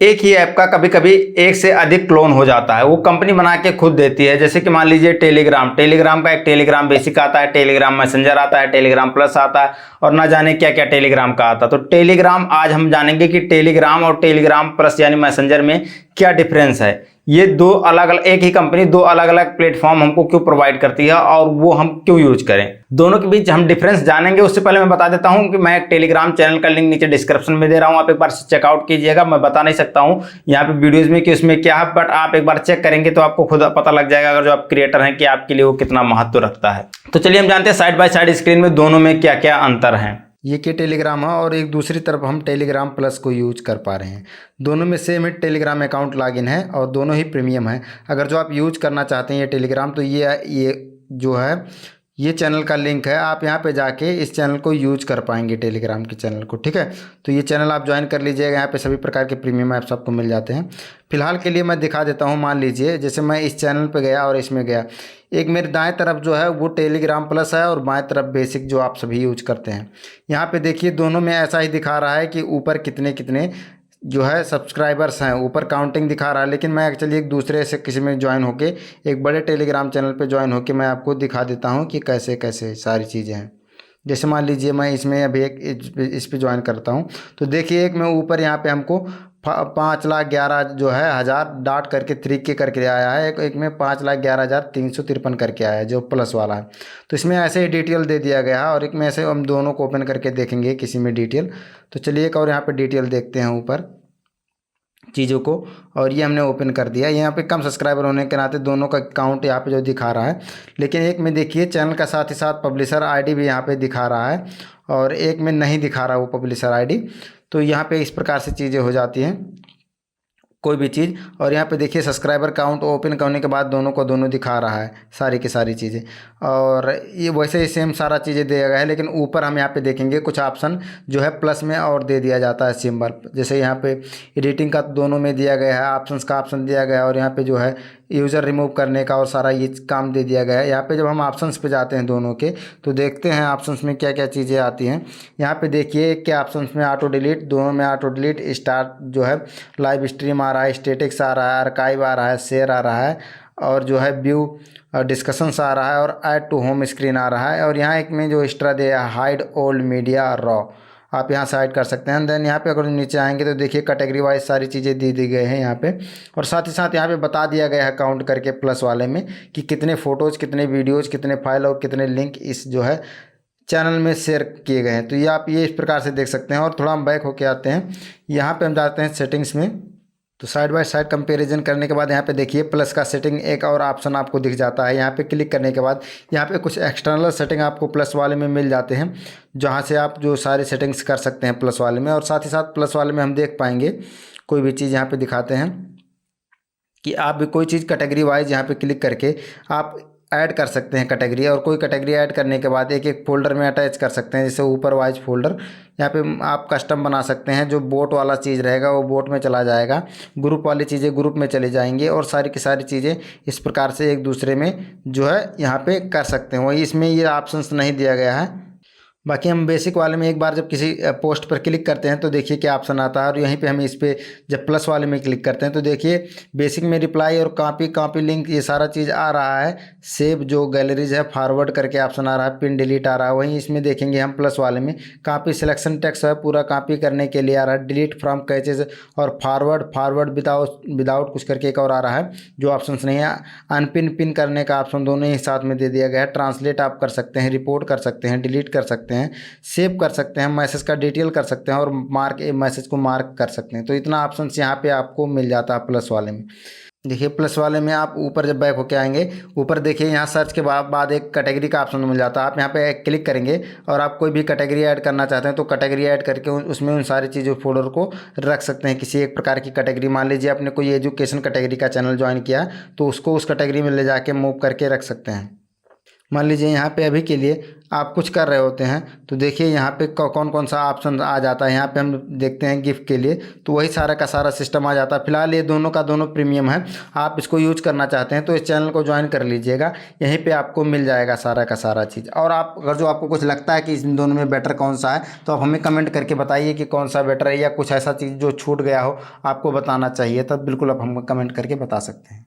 एक ही ऐप का कभी कभी एक से अधिक क्लोन हो जाता है, वो कंपनी बना के खुद देती है। जैसे कि मान लीजिए टेलीग्राम, टेलीग्राम का एक टेलीग्राम बेसिक आता है, टेलीग्राम मैसेंजर आता है, टेलीग्राम प्लस आता है और ना जाने क्या क्या टेलीग्राम का आता है। तो टेलीग्राम आज हम जानेंगे कि टेलीग्राम और टेलीग्राम प्लस यानी मैसेंजर में क्या डिफरेंस है। ये दो अलग अलग, एक ही कंपनी दो अलग अलग प्लेटफॉर्म हमको क्यों प्रोवाइड करती है और वो हम क्यों यूज करें, दोनों के बीच हम डिफरेंस जानेंगे। उससे पहले मैं बता देता हूं कि मैं एक टेलीग्राम चैनल का लिंक नीचे डिस्क्रिप्शन में दे रहा हूं, आप एक बार चेकआउट कीजिएगा। मैं बता नहीं सकता हूं यहाँ पे वीडियोज में कि उसमें क्या है, बट आप एक बार चेक करेंगे तो आपको खुद पता लग जाएगा, अगर जो आप क्रिएटर हैं, कि आपके लिए वो कितना महत्व रखता है। तो चलिए हम जानते हैं साइड बाय साइड स्क्रीन में दोनों में क्या क्या अंतर है। ये के टेलीग्राम है और एक दूसरी तरफ हम टेलीग्राम प्लस को यूज कर पा रहे हैं। दोनों में सेम ही टेलीग्राम अकाउंट लॉगिन है और दोनों ही प्रीमियम है। अगर जो आप यूज करना चाहते हैं ये टेलीग्राम, तो ये जो है ये चैनल का लिंक है, आप यहाँ पे जाके इस चैनल को यूज कर पाएंगे, टेलीग्राम के चैनल को। ठीक है, तो ये चैनल आप ज्वाइन कर लीजिएगा। यहाँ पे सभी प्रकार के प्रीमियम ऐप्स आपको मिल जाते हैं। फिलहाल के लिए मैं दिखा देता हूँ। मान लीजिए जैसे मैं इस चैनल पे गया और इसमें गया, एक मेरे दाएं तरफ जो है वो टेलीग्राम प्लस है और बाएं तरफ बेसिक जो आप सभी यूज करते हैं। यहाँ पे देखिए दोनों में ऐसा ही दिखा रहा है कि ऊपर कितने कितने जो है सब्सक्राइबर्स हैं, ऊपर काउंटिंग दिखा रहा है। लेकिन मैं एक्चुअली एक दूसरे से किसी में ज्वाइन होके, एक बड़े टेलीग्राम चैनल पे ज्वाइन होके मैं आपको दिखा देता हूँ कि कैसे कैसे सारी चीज़ें हैं। जैसे मान लीजिए मैं इसमें अभी एक इस पे ज्वाइन करता हूँ, तो देखिए एक में ऊपर यहाँ पे हमको 5,11,000 जो है हज़ार डॉट करके तरीके करके आया है। एक में 5,11,353 करके आया है जो प्लस वाला है। तो इसमें ऐसे ही डिटेल दे दिया गया है और एक में ऐसे हम दोनों को ओपन करके देखेंगे किसी में डिटेल। तो चलिए एक और यहाँ पे डिटेल देखते हैं ऊपर चीज़ों को, और ये हमने ओपन कर दिया। यहाँ पे कम सब्सक्राइबर होने के नाते दोनों का काउंट यहाँ पे जो दिखा रहा है, लेकिन एक में देखिए चैनल का साथ ही साथ पब्लिशर आईडी भी यहाँ पे दिखा रहा है और एक में नहीं दिखा रहा वो पब्लिशर आईडी। तो यहाँ पे इस प्रकार से चीज़ें हो जाती हैं कोई भी चीज़। और यहाँ पे देखिए सब्सक्राइबर काउंट ओपन करने के बाद दोनों को दोनों दिखा रहा है सारी की सारी चीज़ें, और ये वैसे ही सेम सारा चीज़ें दिया गया है। लेकिन ऊपर हम यहाँ पे देखेंगे कुछ ऑप्शन जो है प्लस में और दे दिया जाता है सिंबल। जैसे यहाँ पे एडिटिंग का दोनों में दिया गया है, ऑप्शंस का ऑप्शन दिया गया है, और यहाँ पे जो है यूज़र रिमूव करने का और सारा ये काम दे दिया गया है। यहाँ पे जब हम ऑप्शंस पे जाते हैं दोनों के, तो देखते हैं ऑप्शंस में क्या क्या चीज़ें आती हैं। यहाँ पे देखिए क्या ऑप्शंस में ऑटो डिलीट, दोनों में ऑटो डिलीट, स्टार्ट जो है लाइव स्ट्रीम आ रहा है, स्टेटिक्स आ रहा है, आर्काइव आ रहा है, शेयर आ रहा है, और जो है व्यू डिस्कशंस आ रहा है, और ऐड टू होम स्क्रीन आ रहा है। और यहाँ एक में जो एक्स्ट्रा दिया है हाइड ओल्ड मीडिया रॉ, आप यहाँ से हाइड कर सकते हैं। देन यहाँ पे अगर नीचे आएंगे तो देखिए कैटेगरी वाइज सारी चीज़ें दी गई हैं यहाँ पे, और साथ ही साथ यहाँ पे बता दिया गया है काउंट करके प्लस वाले में कि कितने फ़ोटोज़, कितने वीडियोज़, कितने फाइल और कितने लिंक इस जो है चैनल में शेयर किए गए हैं। तो ये आप ये इस प्रकार से देख सकते हैं। और थोड़ा हम बैक होके आते हैं, यहाँ पे हम जाते हैं सेटिंग्स में। तो साइड बाय साइड कंपैरिजन करने के बाद यहाँ पे देखिए प्लस का सेटिंग एक और ऑप्शन आपको दिख जाता है। यहाँ पे क्लिक करने के बाद यहाँ पे कुछ एक्सटर्नल सेटिंग आपको प्लस वाले में मिल जाते हैं, जहाँ से आप जो सारे सेटिंग्स कर सकते हैं प्लस वाले में। और साथ ही साथ प्लस वाले में हम देख पाएंगे कोई भी चीज़ यहाँ पे दिखाते हैं कि आप भी कोई चीज़ कैटेगरी वाइज यहाँ पे क्लिक करके आप ऐड कर सकते हैं कैटेगरी, और कोई कैटेगरी ऐड करने के बाद एक एक फोल्डर में अटैच कर सकते हैं। जैसे ऊपर वाइज फोल्डर यहाँ पे आप कस्टम बना सकते हैं, जो बोट वाला चीज़ रहेगा वो बोट में चला जाएगा, ग्रुप वाली चीज़ें ग्रुप में चली जाएंगी, और सारी की सारी चीज़ें इस प्रकार से एक दूसरे में जो है यहाँ पे कर सकते हैं। वही इसमें ये ऑप्शंस नहीं दिया गया है। बाकी हम बेसिक वाले में एक बार जब किसी पोस्ट पर क्लिक करते हैं तो देखिए क्या ऑप्शन आता है, और यहीं पे हम इस पे जब प्लस वाले में क्लिक करते हैं तो देखिए बेसिक में रिप्लाई और कॉपी लिंक ये सारा चीज़ आ रहा है। सेव जो गैलरीज है फॉरवर्ड करके ऑप्शन आ रहा है, पिन डिलीट आ रहा है। वहीं इसमें देखेंगे हम प्लस वाले में कॉपी सिलेक्शन टेक्स्ट है, पूरा कॉपी करने के लिए आ रहा है, डिलीट फ्रॉम कैचेज और फॉरवर्ड विदाउट कुछ करके एक और आ रहा है जो ऑप्शन नहीं है। अनपिन पिन करने का ऑप्शन दोनों ही साथ में दे दिया गया है। ट्रांसलेट आप कर सकते हैं, रिपोर्ट कर सकते हैं, डिलीट कर सकते हैं, सेव कर सकते हैं, मैसेज का डिटेल कर सकते हैं, और मार्क मैसेज को मार्क कर सकते हैं। तो इतना ऑप्शन यहाँ पे आपको मिल जाता है प्लस वाले में। देखिए प्लस वाले में आप ऊपर जब बैक होके आएंगे, ऊपर देखिए यहाँ सर्च के बाद एक कैटेगरी का ऑप्शन मिल जाता है। आप यहाँ पे क्लिक करेंगे और आप कोई भी कैटेगरी ऐड करना चाहते हैं तो कैटेगरी ऐड करके उसमें उन सारी चीज़ों फोल्डर को रख सकते हैं। किसी एक प्रकार की कैटेगरी, मान लीजिए आपने कोई एजुकेशन कैटेगरी का चैनल ज्वाइन किया तो उसको उस कैटेगरी में ले जाके मूव करके रख सकते हैं। मान लीजिए यहाँ पे अभी के लिए आप कुछ कर रहे होते हैं तो देखिए यहाँ पे कौन कौन सा ऑप्शन आ जाता है। यहाँ पे हम देखते हैं गिफ्ट के लिए, तो वही सारा का सारा सिस्टम आ जाता है। फिलहाल ये दोनों का दोनों प्रीमियम है। आप इसको यूज करना चाहते हैं तो इस चैनल को ज्वाइन कर लीजिएगा, यहीं पे आपको मिल जाएगा सारा का सारा चीज़। और आप अगर जो आपको कुछ लगता है कि इन दोनों में बेटर कौन सा है तो आप हमें कमेंट करके बताइए कि कौन सा बेटर है, या कुछ ऐसा चीज़ जो छूट गया हो आपको बताना चाहिए, तब बिल्कुल आप हमें कमेंट करके बता सकते हैं।